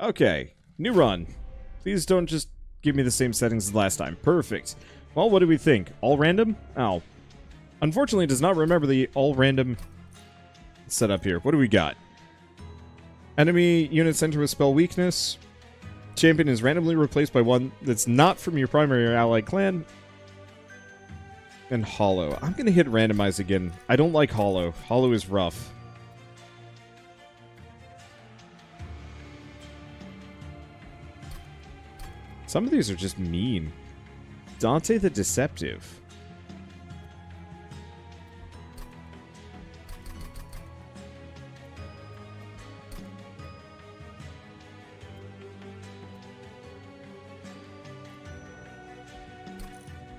Okay, new run. Please don't just give me the same settings as last time. Perfect. Well, what do we think? All random? Oh. Unfortunately, it does not remember the all random setup here. What do we got? Enemy units enter with spell weakness. Champion is randomly replaced by one that's not from your primary or allied clan. And Hollow. I'm going to hit randomize again. I don't like Hollow. Hollow is rough. Some of these are just mean. Dante the Deceptive.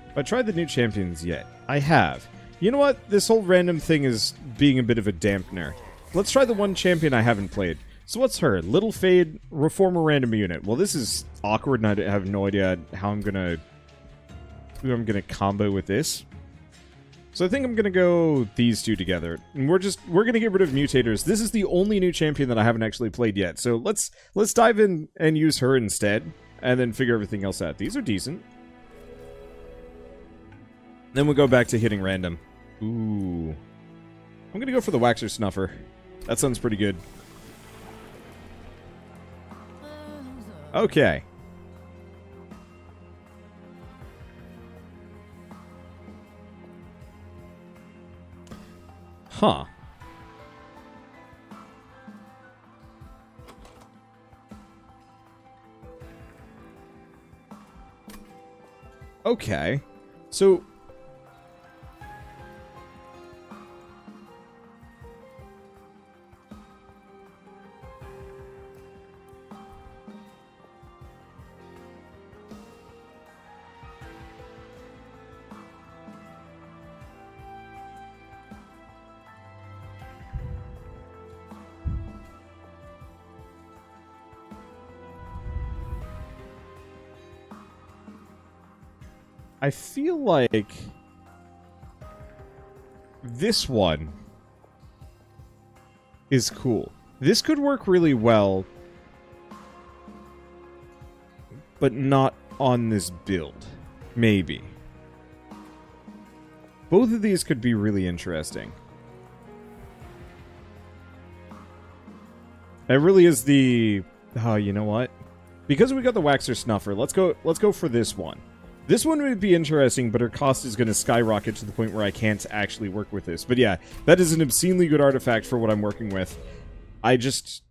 Have I tried the new champions yet? I have. You know what? This whole random thing is being a bit of a dampener. Let's try the one champion I haven't played. So what's her? Little Fade, Reformer random unit. Well, this is awkward, and I have no idea how I'm gonna combo with this. So I think I'm gonna go these two together, and we're gonna get rid of mutators. This is the only new champion that I haven't actually played yet. So let's dive in and use her instead, and then figure everything else out. These are decent. Then we'll go back to hitting random. Ooh. I'm gonna go for the Waxer Snuffer. That sounds pretty good. Okay. Huh. Okay. So... I feel like this one is cool. This could work really well, but not on this build. Maybe. Both of these could be really interesting. It really is the... Oh, you know what? Because we got the Waxer Snuffer, let's go for this one. This one would be interesting, but her cost is going to skyrocket to the point where I can't actually work with this. But yeah, that is an obscenely good artifact for what I'm working with. I just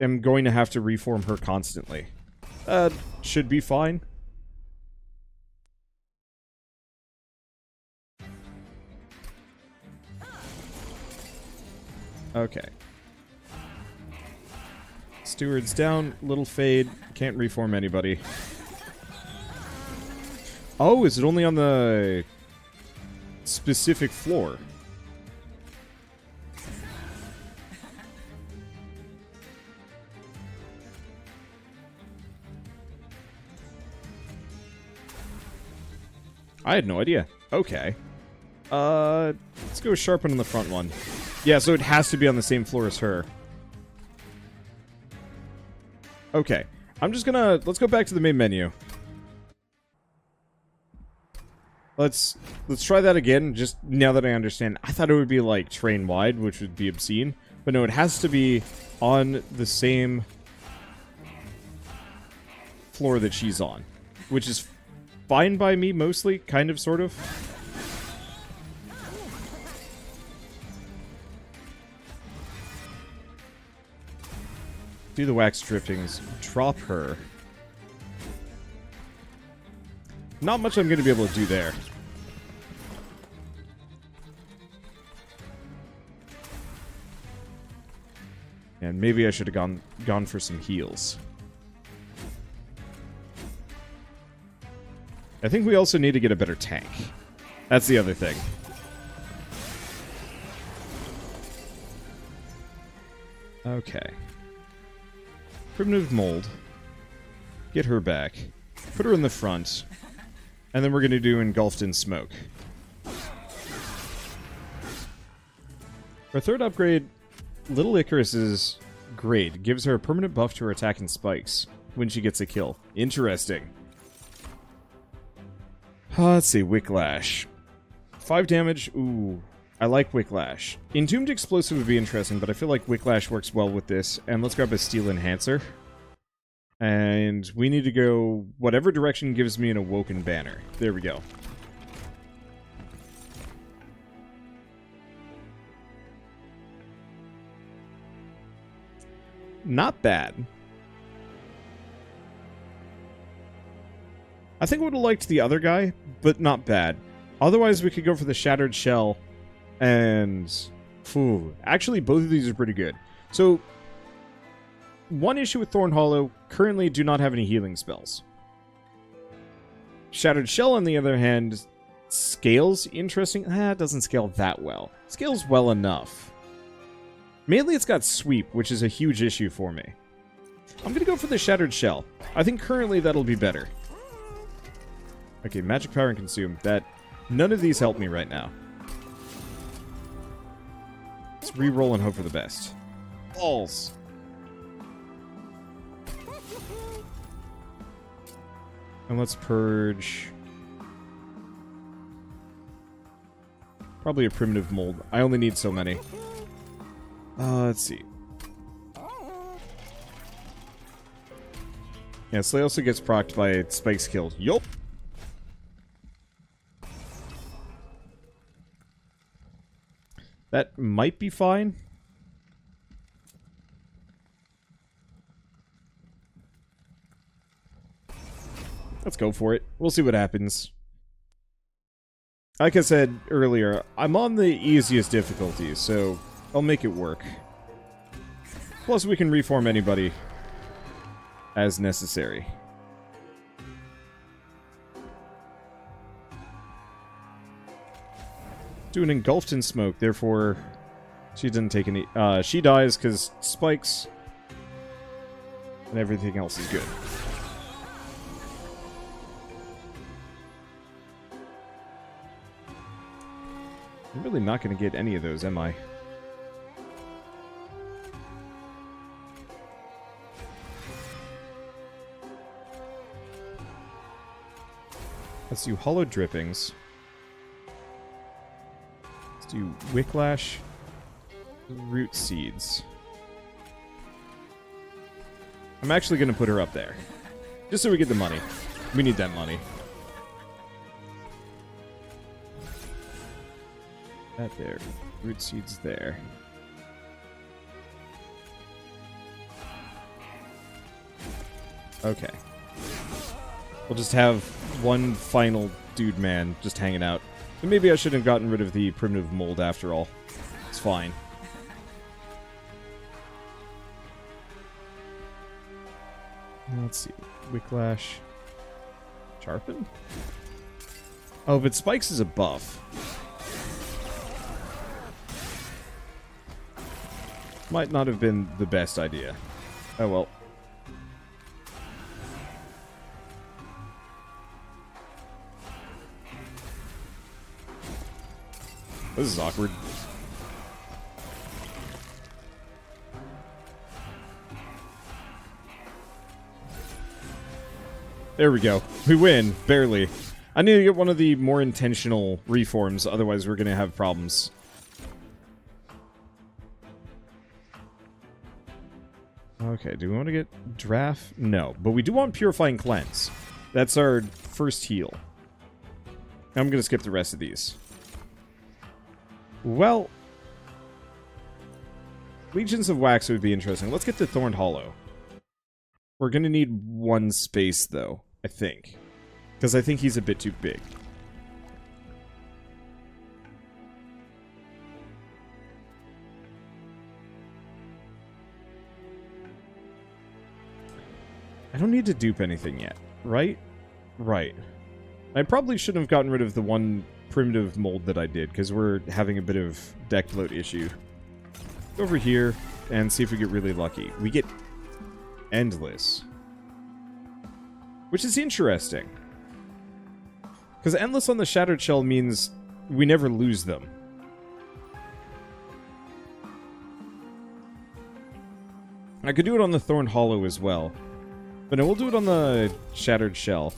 am going to have to reform her constantly. Should be fine. Okay. Steward's down, Little Fade, can't reform anybody. Oh, is it only on the specific floor? I had no idea. Okay. Let's go sharpen on the front one. Yeah, so it has to be on the same floor as her. Okay. Let's go back to the main menu. Let's try that again, just now that I understand. I thought it would be, like, train-wide, which would be obscene. But no, it has to be on the same floor that she's on. Which is fine by me, mostly. Kind of, sort of. Do the wax driftings. Drop her. Not much I'm going to be able to do there. And maybe I should have gone for some heals. I think we also need to get a better tank. That's the other thing. Okay. Primitive Mold. Get her back. Put her in the front. And then we're going to do Engulfed in Smoke. For third upgrade, Little Icarus is Great. Gives her a permanent buff to her attack and spikes when she gets a kill. Interesting. Let's see. Wicklash. 5 damage. Ooh. I like Wicklash. Entombed Explosive would be interesting, but I feel like Wicklash works well with this. And let's grab a Steel Enhancer. And we need to go whatever direction gives me an Awoken Banner. There we go. Not bad. I think I would have liked the other guy, but not bad. Otherwise, we could go for the Shattered Shell and... Phew. Actually, both of these are pretty good. So, one issue with Thorn Hollow, currently do not have any healing spells. Shattered Shell, on the other hand, scales interesting. It doesn't scale that well. Scales well enough. Mainly it's got Sweep, which is a huge issue for me. I'm going to go for the Shattered Shell. I think currently that'll be better. Okay, Magic Power and Consume. None of these help me right now. Let's re-roll and hope for the best. Balls. And let's purge. Probably a Primitive Mold. I only need so many. Let's see. Yeah, Slay also gets procced by Spike's Kill. Yup. That might be fine. Let's go for it. We'll see what happens. Like I said earlier, I'm on the easiest difficulty, so I'll make it work. Plus, we can reform anybody as necessary. Doing Engulfed in Smoke, therefore she didn't take any... she dies because spikes and everything else is good. I'm really not going to get any of those, am I? Let's do Hollow Drippings. Let's do Wicklash. Root Seeds. I'm actually going to put her up there. Just so we get the money. We need that money. That there. Root Seeds there. Okay. We'll just have one final dude man just hanging out. And maybe I should have gotten rid of the Primitive Mold after all. It's fine. Let's see. Wicklash. Sharpen? Oh, but Spikes is a buff. Might not have been the best idea. Oh well. This is awkward. There we go. We win. Barely. I need to get one of the more intentional reforms, otherwise we're going to have problems. Okay, do we want to get Draft? No, but we do want Purifying Cleanse. That's our first heal. I'm going to skip the rest of these. Well, Legions of Wax would be interesting. Let's get to Thorned Hollow. We're going to need one space, though, I think. Because I think he's a bit too big. I don't need to dupe anything yet, right? Right. I probably shouldn't have gotten rid of the one Primitive Mold that I did, because we're having a bit of deck bloat issue. Go over here and see if we get really lucky. We get Endless. Which is interesting. Because Endless on the Shattered Shell means we never lose them. I could do it on the Thorn Hollow as well. But no, we'll do it on the Shattered Shell.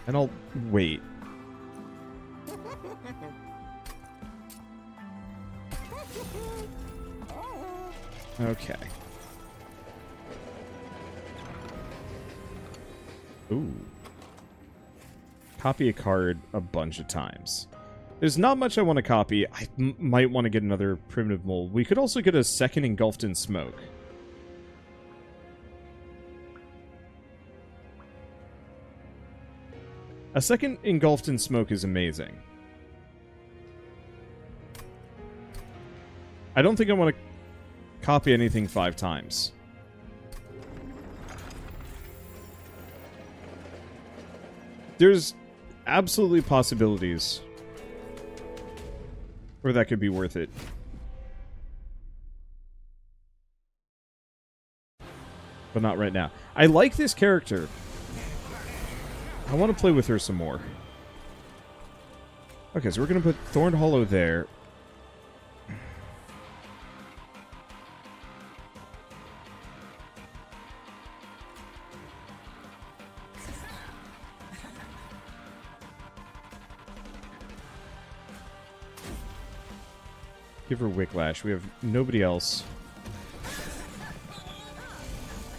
And I'll wait. Okay. Ooh. Copy a card a bunch of times. There's not much I want to copy. I might want to get another Primitive Mold. We could also get a second Engulfed in Smoke. A second Engulfed in Smoke is amazing. I don't think I want to copy anything 5 times. There's absolutely possibilities where that could be worth it. But not right now. I like this character. I want to play with her some more. Okay, so we're going to put Thorn Hollow there. Give her Wicklash. We have nobody else.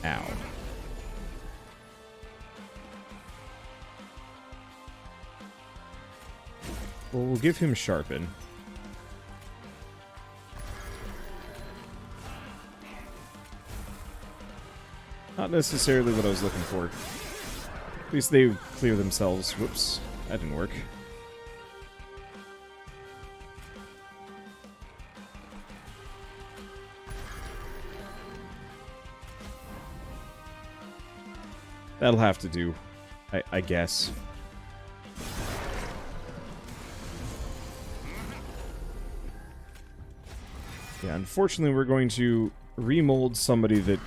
Ow. Well, we'll give him Sharpen. Not necessarily what I was looking for. At least they clear themselves. Whoops. That didn't work. That'll have to do, I guess. Yeah, unfortunately we're going to remold somebody that...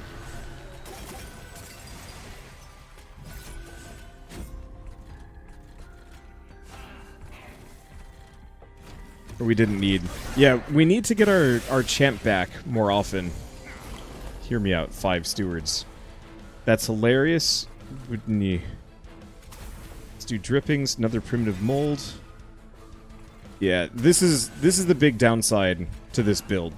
we didn't need. Yeah, we need to get our champ back more often. Hear me out, 5 stewards. That's hilarious. Let's do drippings, another primitive mold. Yeah, this is the big downside to this build.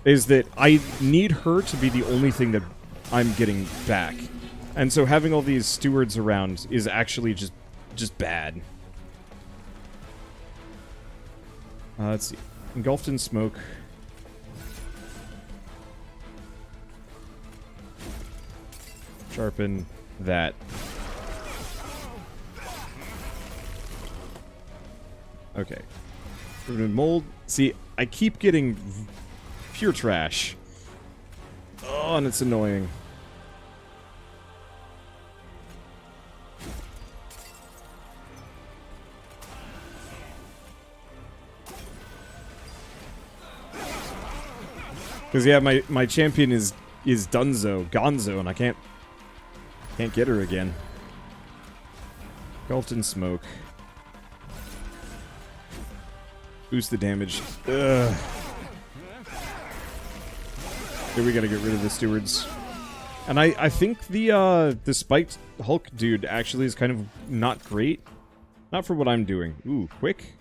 Is that I need her to be the only thing that I'm getting back. And so having all these stewards around is actually just bad. Let's see. Engulfed in Smoke. Sharpen that. Okay. Mold. See, I keep getting pure trash. Oh, and it's annoying. Because, yeah, my champion is Gonzo, and I can't get her again. Engulfed in Smoke. Boost the damage. Ugh. Here we gotta get rid of the stewards. And I think the spiked Hulk dude actually is kind of not great. Not for what I'm doing. Ooh, quick?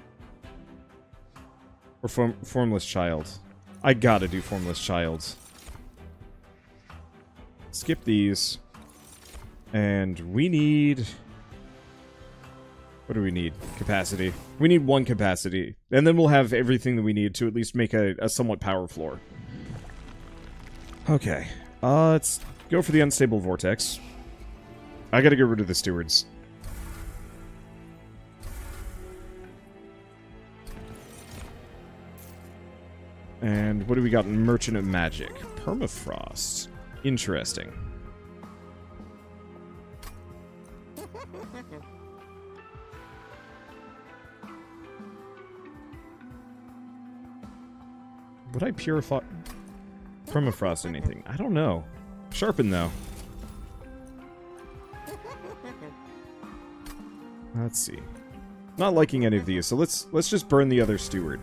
Or Formless Child. I gotta do Formless Child. Skip these. And we need... what do we need? Capacity. We need 1 capacity. And then we'll have everything that we need to at least make a somewhat power floor. Okay. Let's go for the Unstable Vortex. I gotta get rid of the stewards. And what do we got in Merchant of Magic? Permafrost. Interesting. Would I purify Permafrost anything? I don't know. Sharpen, though. Let's see. Not liking any of these, so let's just burn the other steward.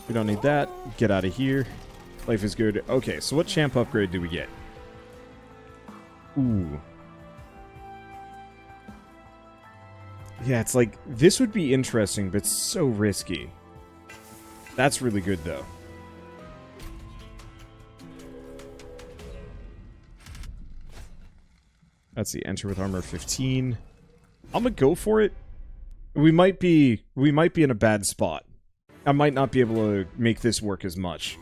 We don't need that. Get out of here. Life is good. Okay, so what champ upgrade do we get? Ooh. Yeah, it's like, this would be interesting, but so risky. That's really good, though. Let's see, enter with armor 15. I'm gonna go for it. We might be in a bad spot. I might not be able to make this work as much.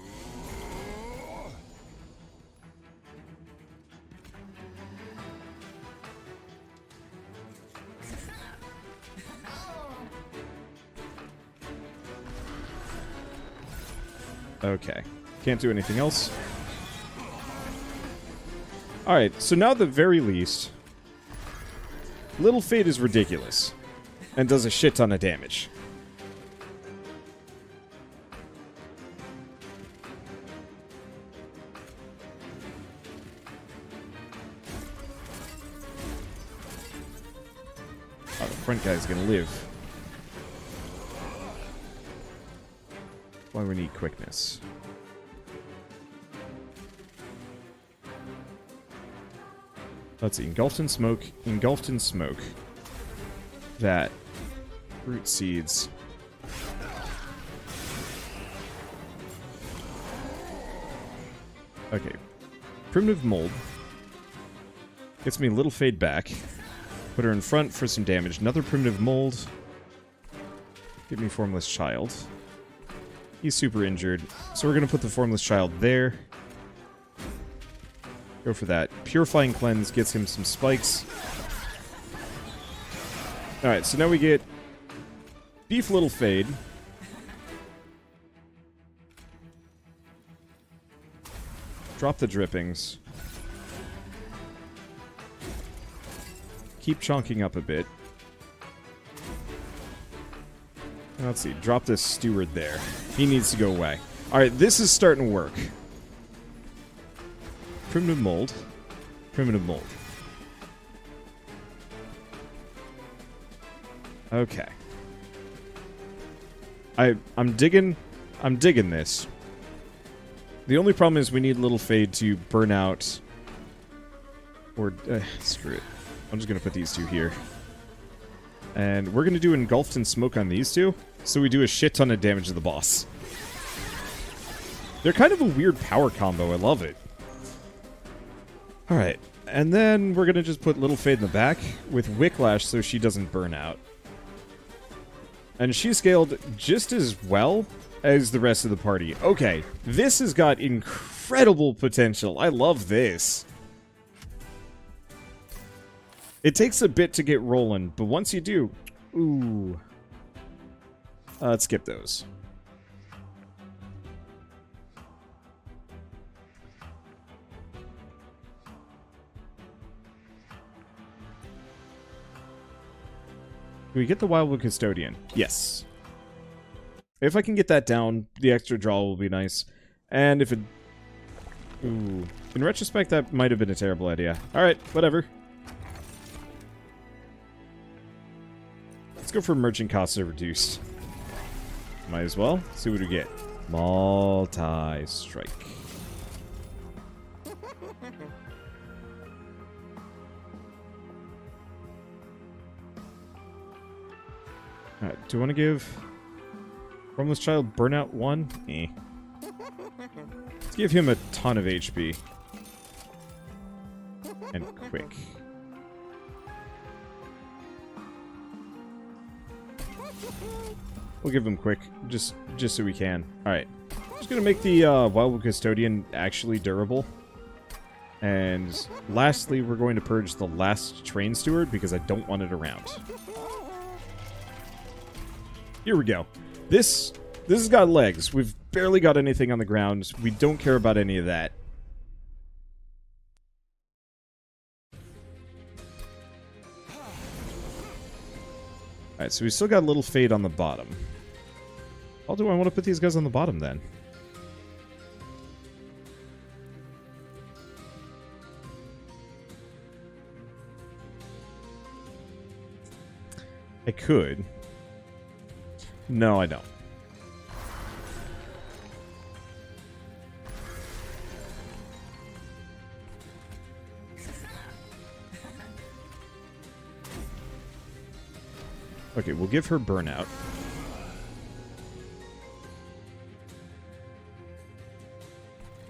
Okay. Can't do anything else. Alright, so now at the very least, Little Fade is ridiculous. And does a shit ton of damage. Oh, the front guy's gonna live. Why we need quickness. Let's see, engulfed in smoke. That. Root seeds. Okay. Primitive mold. Gets me a little fade back. Put her in front for some damage. Another primitive mold. Give me formless child. He's super injured. So we're going to put the formless child there. Go for that. Purifying cleanse gets him some spikes. Alright, so now we get Beef Little Fade. Drop the drippings. Keep chonking up a bit. Let's see. Drop this steward there. He needs to go away. Alright, this is starting to work. Primitive mold. Primitive mold. Okay. I'm digging this. The only problem is we need Little Fade to burn out. Or, screw it. I'm just gonna put these two here. And we're gonna do Engulfed in Smoke on these two, so we do a shit ton of damage to the boss. They're kind of a weird power combo, I love it. Alright, and then we're gonna just put Little Fade in the back with Wicklash so she doesn't burn out. And she scaled just as well as the rest of the party. Okay, this has got incredible potential. I love this. It takes a bit to get rolling, but once you do... Ooh. Let's skip those. Can we get the Wildwood Custodian? Yes. If I can get that down, the extra draw will be nice. And if it... Ooh. In retrospect, that might have been a terrible idea. Alright, whatever. Let's go for merchant costs are reduced. Might as well. See what we get. Multi-strike. Alright, do you want to give Formless Child Burnout 1? Eh. Let's give him a ton of HP. And quick. We'll give him quick, just so we can. Alright. Just gonna make the Wildwood Custodian actually durable. And lastly, we're going to purge the last Train Steward because I don't want it around. Here we go. This has got legs. We've barely got anything on the ground. We don't care about any of that. Alright, so we still got a little Fade on the bottom. How do I want to put these guys on the bottom, then? I could. No, I don't. Okay, we'll give her Burnout.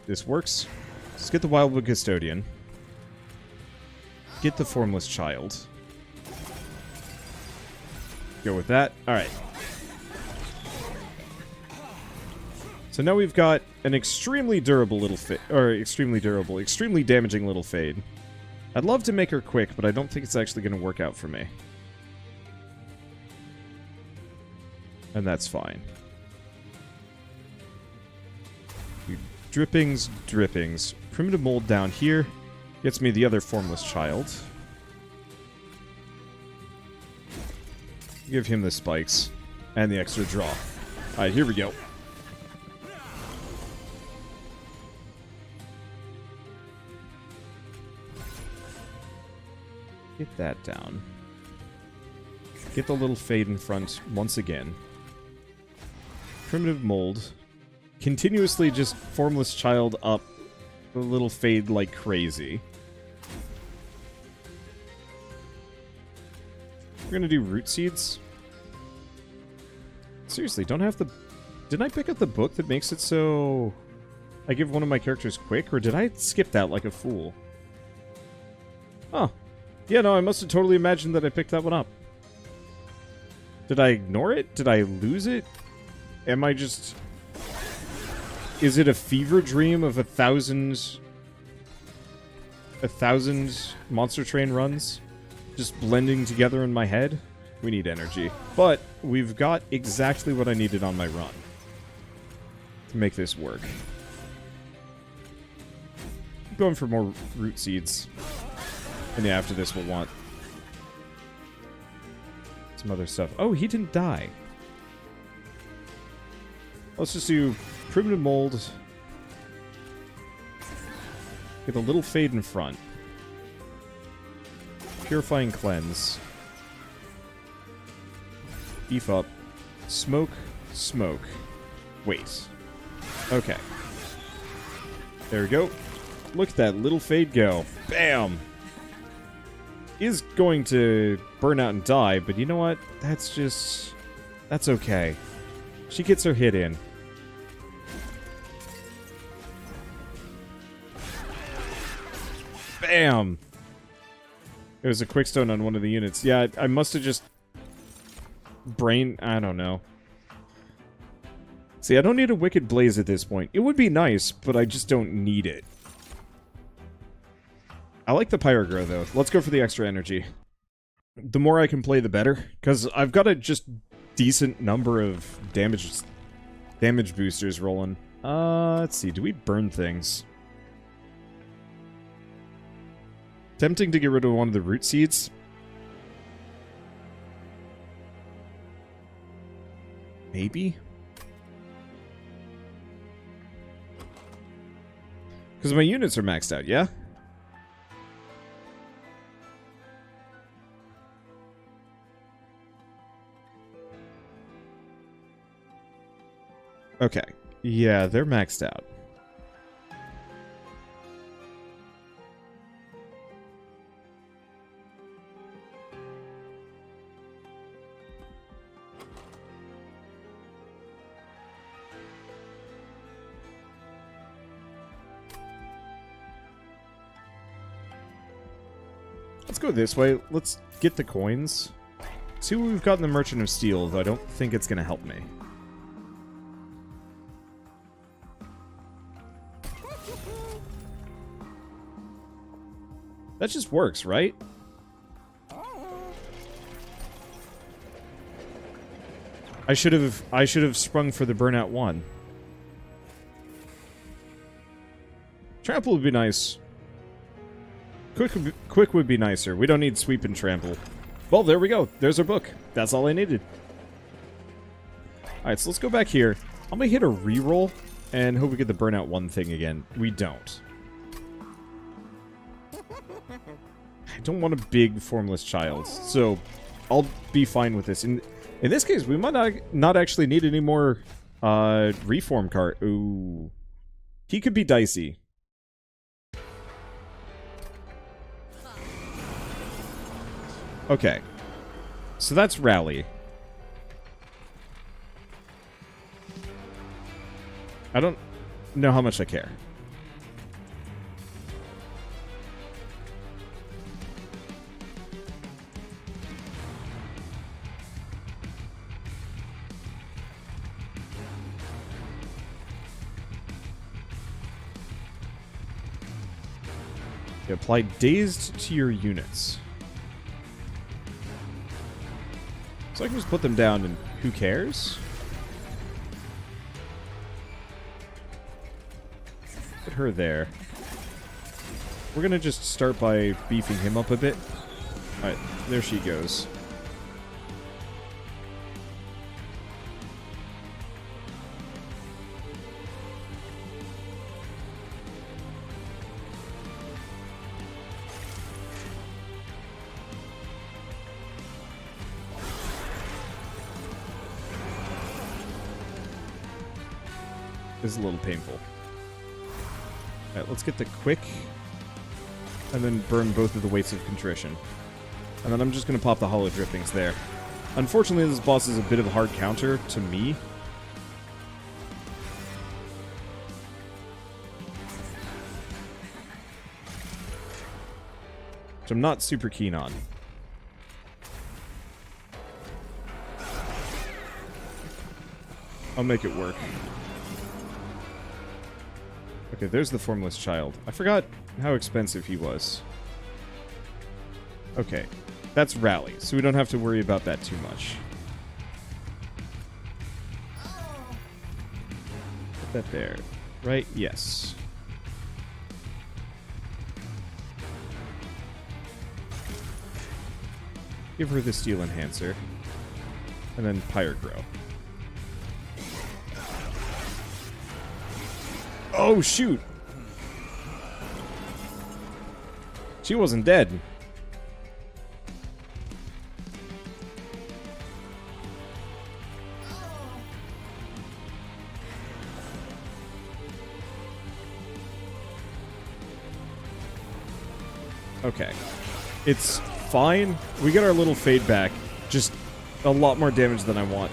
This works. Let's get the Wildwood Custodian. Get the Formless Child. Go with that. Alright. So now we've got an extremely durable little fade. Or extremely durable, extremely damaging little fade. I'd love to make her quick, but I don't think it's actually going to work out for me. And that's fine. Drippings, drippings. Primitive Mold down here. Gets me the other Formless Child. Give him the spikes. And the extra draw. Alright, here we go. Get that down. Get the little fade in front once again. Primitive Mold. Continuously just Formless Child up the little fade like crazy. We're gonna do Root Seeds. Seriously, don't have the... Didn't I pick up the book that makes it so... I give one of my characters quick, or did I skip that like a fool? Oh. Yeah, no, I must have totally imagined that I picked that one up. Did I ignore it? Did I lose it? Am I just... Is it a fever dream of 1,000 Monster Train runs? Just blending together in my head? We need energy. But we've got exactly what I needed on my run to make this work. I'm going for more Root Seeds. And yeah, after this we'll want some other stuff. Oh, he didn't die. Let's just do Primitive Mold. Get a little fade in front. Purifying Cleanse. Beef up. Smoke. Smoke. Wait. Okay. There we go. Look at that little fade go. Bam! Is going to burn out and die, but you know what? That's just... That's okay. She gets her hit in. Bam! It was a quickstone on one of the units. Yeah, I must have just... I don't know. See, I don't need a Wicked Blaze at this point. It would be nice, but I just don't need it. I like the Pyrogrow, though. Let's go for the extra energy. The more I can play, the better. Because I've got a just decent number of damage boosters rolling. Let's see. Do we burn things? Tempting to get rid of one of the Root Seeds. Maybe? Because my units are maxed out, yeah? Okay. Yeah, they're maxed out. Let's go this way. Let's get the coins. See what we've got in the Merchant of Steel, though I don't think it's going to help me. That just works, right? I should have sprung for the Burnout 1. Trample would be nice. Quick would be nicer. We don't need Sweep and Trample. Well, there we go. There's our book. That's all I needed. Alright, so let's go back here. I'm gonna hit a reroll and hope we get the Burnout 1 thing again. We don't. I don't want a big Formless Child, so I'll be fine with this. In this case, we might not actually need any more Reform card. Ooh. He could be dicey. Okay. So that's Rally. I don't know how much I care. Apply dazed to your units. So I can just put them down and who cares? Put her there. We're gonna just start by beefing him up a bit. Alright, there she goes. Is a little painful. Alright, let's get the quick, and then burn both of the weights of contrition. And then I'm just going to pop the hollow drippings there. Unfortunately, this boss is a bit of a hard counter to me. Which I'm not super keen on. I'll make it work. Okay, there's the Formless Child. I forgot how expensive he was. Okay, that's Rally, so we don't have to worry about that too much. Put that there. Right? Yes. Give her the Steel Enhancer. And then Pyrogrow. Oh, shoot! She wasn't dead. Okay. It's fine. We get our little fade back. Just a lot more damage than I want.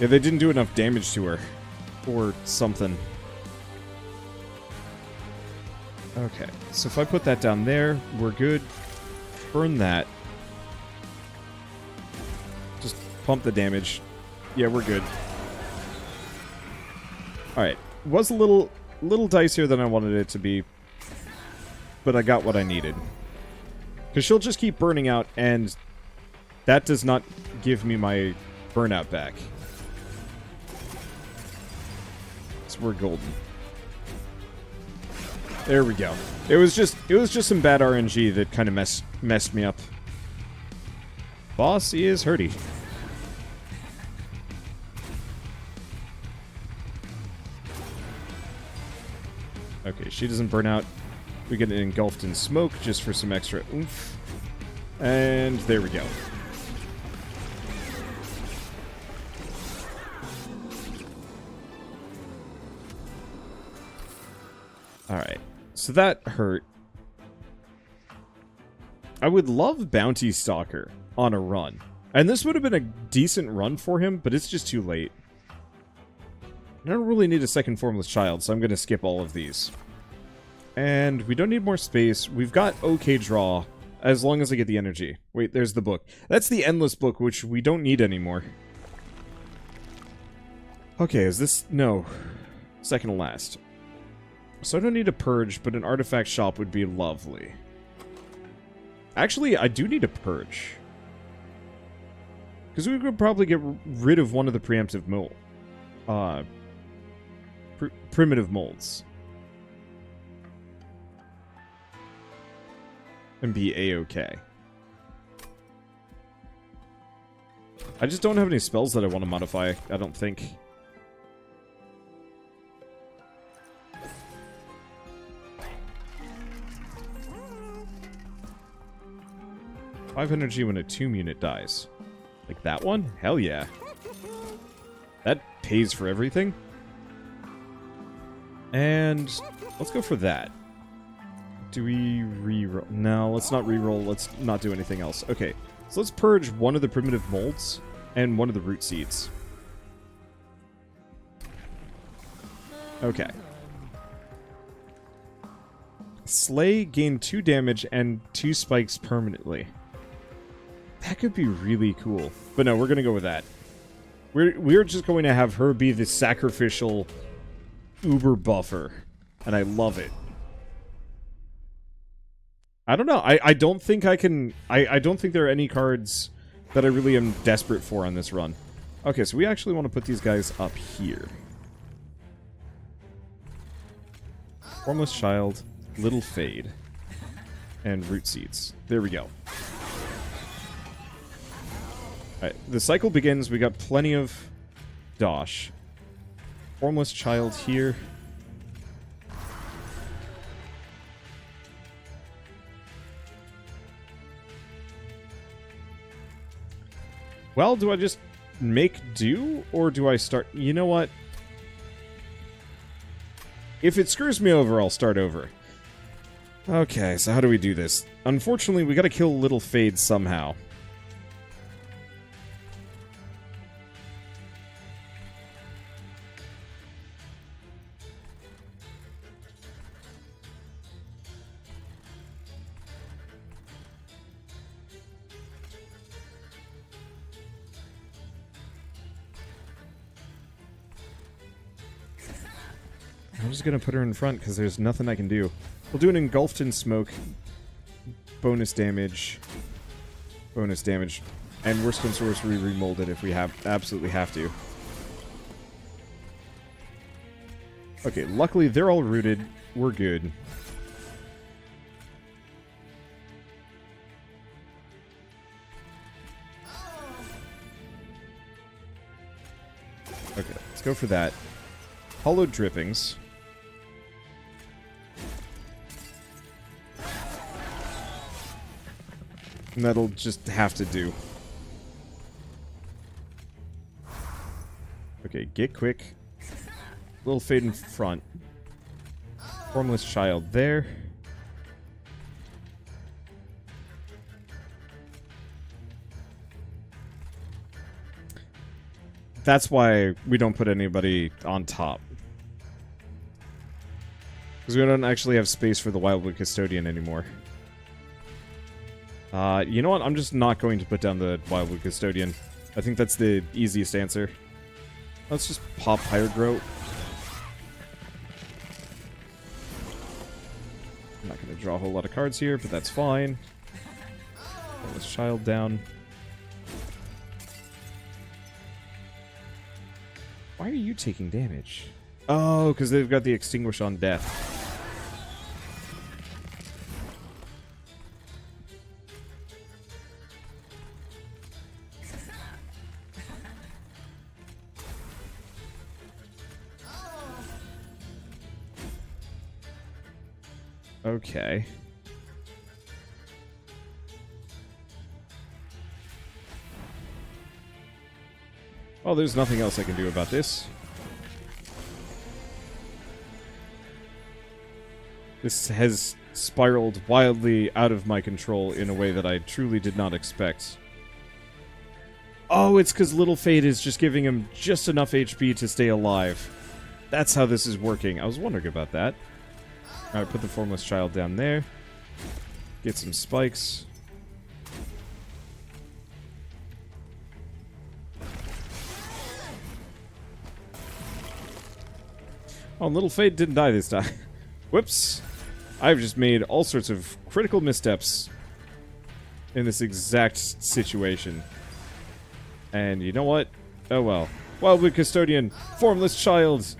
Yeah, they didn't do enough damage to her. Or something. Okay, so if I put that down there, we're good. Burn that. Just pump the damage. Yeah, we're good. Alright. Was a little dicier than I wanted it to be. But I got what I needed. Because she'll just keep burning out, and that does not give me my burnout back. We're golden. There we go. It was just some bad RNG that kind of messed me up. Boss is hurty. Okay, she doesn't burn out. We get engulfed in smoke just for some extra oomph. And there we go. Alright, so that hurt. I would love Bounty Stalker on a run. And this would have been a decent run for him, but it's just too late. I don't really need a second Formless Child, so I'm going to skip all of these. And we don't need more space. We've got okay draw, as long as I get the energy. Wait, there's the book. That's the Endless Book, which we don't need anymore. Okay, is this... No. Second to last. So I don't need a purge, but an artifact shop would be lovely. Actually, I do need a purge. Because we could probably get rid of one of the preemptive primitive molds. And be a-okay. I just don't have any spells that I want to modify, I don't think. 5 energy when a tomb unit dies. Like that one? Hell yeah. That pays for everything. And let's go for that. Do we re-roll? No, let's not re-roll. Let's not do anything else. Okay. So let's purge one of the primitive molds and one of the root seeds. Okay. Slay gain 2 damage and 2 spikes permanently. That could be really cool. But no, we're going to go with that. We're just going to have her be the sacrificial uber buffer. And I love it. I don't know. I don't think I can... I don't think there are any cards that I really am desperate for on this run. Okay, so we actually want to put these guys up here. Formless Child, Little Fade, and Root Seeds. There we go. Alright, the cycle begins. We got plenty of Dosh. Formless Child here. Well, do I just make do, or do I start... You know what? If it screws me over, I'll start over. Okay, so how do we do this? Unfortunately, we gotta kill Little Fade somehow. I'm just gonna put her in front because there's nothing I can do. We'll do an Engulfed in Smoke. Bonus damage. Bonus damage. And worst comes to worst, we remold it if we absolutely have to. Okay, luckily they're all rooted. We're good. Okay, let's go for that. Hollowed Drippings. And that'll just have to do. Okay, get quick. Little Fade in front. Formless Child there. That's why we don't put anybody on top. Because we don't actually have space for the Wildwood Custodian anymore. You know what? I'm just not going to put down the Wildwood Custodian. I think that's the easiest answer. Let's just pop Pyrogroat. I'm not going to draw a whole lot of cards here, but that's fine. Put this Child down. Why are you taking damage? Oh, because they've got the Extinguish on Death. Okay. Well, there's nothing else I can do about this. This has spiraled wildly out of my control in a way that I truly did not expect. Oh, it's because Little Fade is just giving him just enough HP to stay alive. That's how this is working. I was wondering about that. Alright, put the Formless Child down there. Get some spikes. Oh, Little Fade didn't die this time. Whoops. I've just made all sorts of critical missteps in this exact situation. And you know what? Oh well. Wildwood Custodian, Formless Child.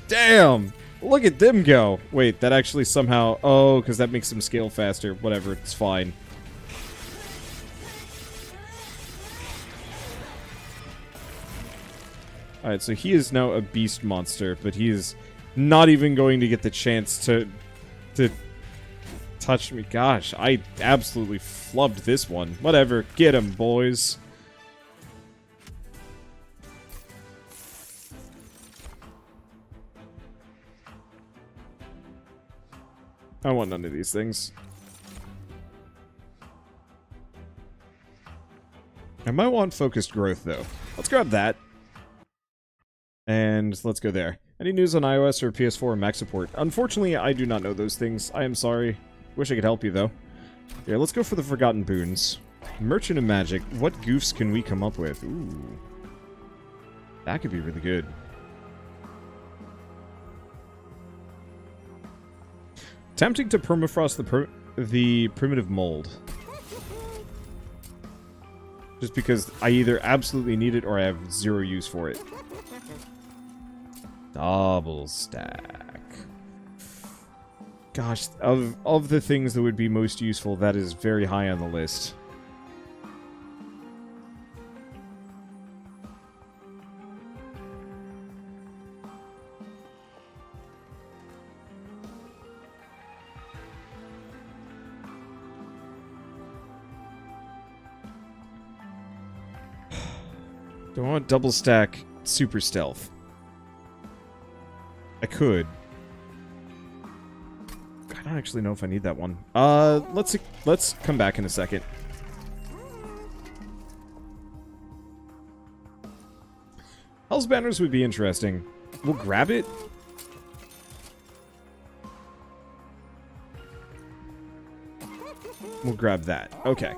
Damn! Look at them go! Wait, that actually somehow... Oh, because that makes them scale faster. Whatever, it's fine. Alright, so he is now a beast monster, but he is not even going to get the chance to touch me. Gosh, I absolutely flubbed this one. Whatever, get him, boys. I want none of these things. I might want focused growth, though. Let's grab that. And let's go there. Any news on iOS or PS4 Mac support? Unfortunately, I do not know those things. I am sorry. Wish I could help you, though. Yeah, let's go for the Forgotten Boons. Merchant of Magic. What goofs can we come up with? Ooh. That could be really good. Tempting to permafrost the primitive mold. Just because I either absolutely need it or I have zero use for it. Double stack. Gosh, of the things that would be most useful, that is very high on the list. Do I want double stack super stealth? I could. I don't actually know if I need that one. Let's come back in a second. Hell's Banners would be interesting. We'll grab it. We'll grab that. Okay.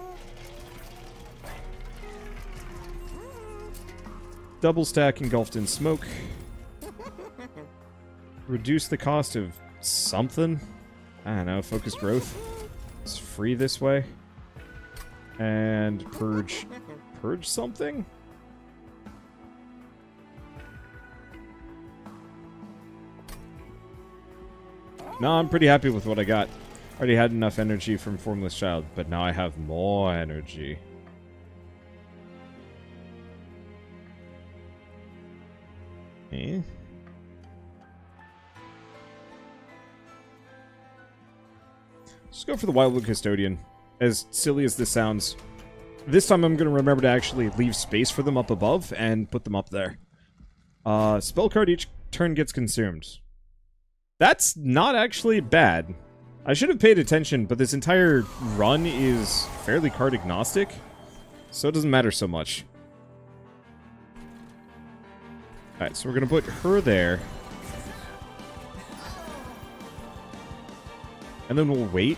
Double stack engulfed in smoke. Reduce the cost of something. I don't know, focused growth. It's free this way. And purge. Purge something? No, I'm pretty happy with what I got. Already had enough energy from Formless Child, but now I have more energy. Eh? Just go for the Wildwood Custodian. As silly as this sounds, this time I'm going to remember to actually leave space for them up above and put them up there. Spell card each turn gets consumed. That's not actually bad. I should have paid attention, but this entire run is fairly card agnostic, so it doesn't matter so much. Alright, so we're going to put her there. And then we'll wait.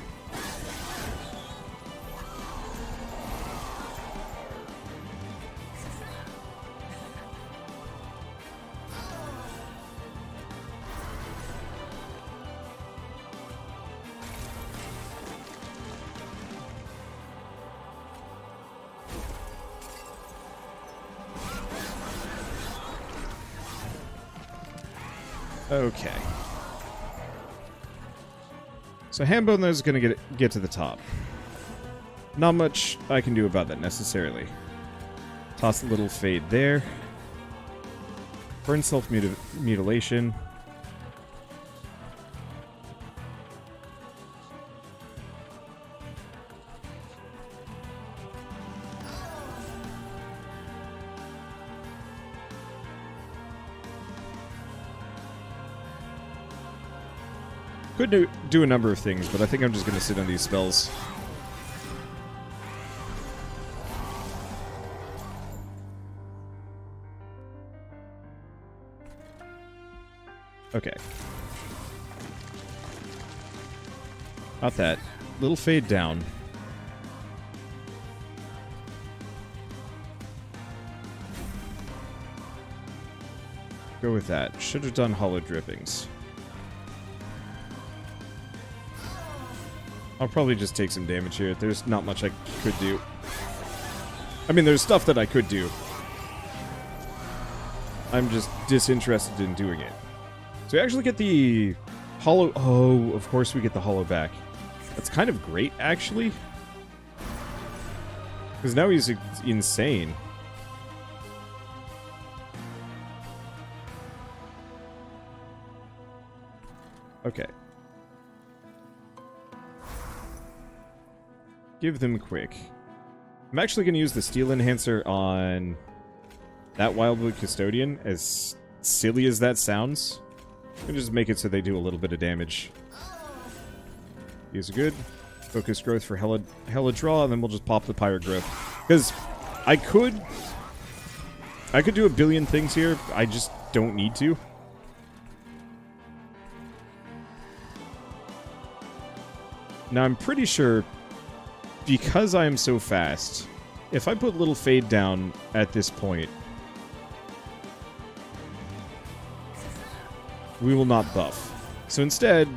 Okay. So Hambone is going to get to the top. Not much I can do about that necessarily. Toss a little fade there. Burn self-mutilation. Could do a number of things, but I think I'm just going to sit on these spells. Okay. Not that. Little fade down. Go with that. Should have done hollow drippings. I'll probably just take some damage here. There's not much I could do. I mean, there's stuff that I could do. I'm just disinterested in doing it. So we actually get the hollow... Oh, of course we get the hollow back. That's kind of great, actually. Because now he's insane. Okay. Give them quick. I'm actually going to use the Steel Enhancer on that Wildwood Custodian, as silly as that sounds. I'm going to just make it so they do a little bit of damage. These are good. Focus growth for hella draw, and then we'll just pop the pirate growth. Because I could do a billion things here. I just don't need to. Now I'm pretty sure, because I am so fast, if I put Little Fade down at this point, we will not buff. So instead,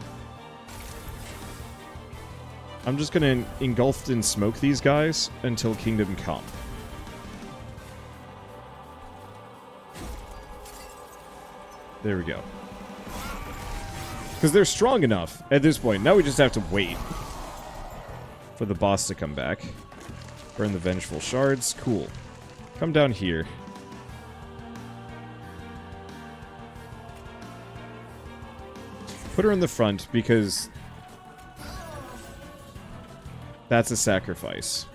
I'm just gonna engulf and smoke these guys until Kingdom Come. There we go. Because they're strong enough at this point. Now we just have to wait for the boss to come back. Burn the Vengeful Shards. Cool. Come down here. Put her in the front because that's a sacrifice.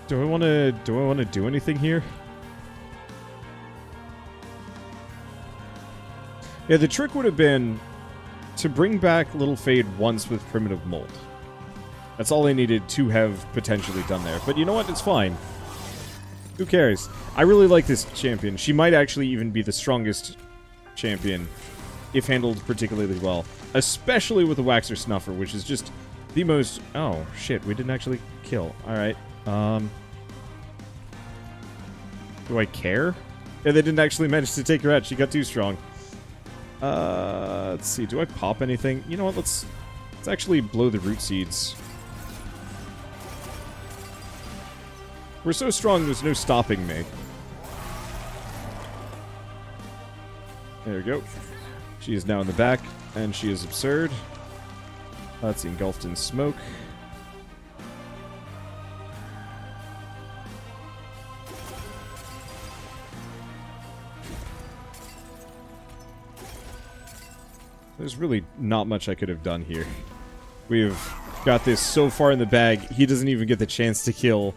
Do I want to do anything here? Yeah, the trick would have been to bring back Little Fade once with Primitive Mold. That's all I needed to have potentially done there. But you know what? It's fine. Who cares? I really like this champion. She might actually even be the strongest champion if handled particularly well. Especially with the Waxer Snuffer, which is just the most... Oh, shit. We didn't actually kill. Alright. Do I care? Yeah, they didn't actually manage to take her out. She got too strong. Let's see. Do I pop anything? You know what? Let's actually blow the root seeds. We're so strong, there's no stopping me. There we go. She is now in the back, and she is absurd. That's engulfed in smoke. There's really not much I could have done here. We've got this so far in the bag, he doesn't even get the chance to kill.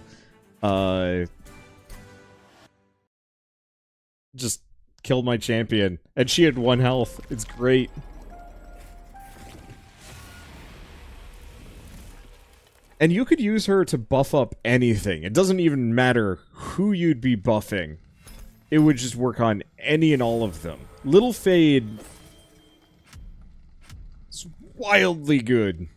Just killed my champion. And she had 1 health. It's great. And you could use her to buff up anything. It doesn't even matter who you'd be buffing. It would just work on any and all of them. Little Fade... wildly good.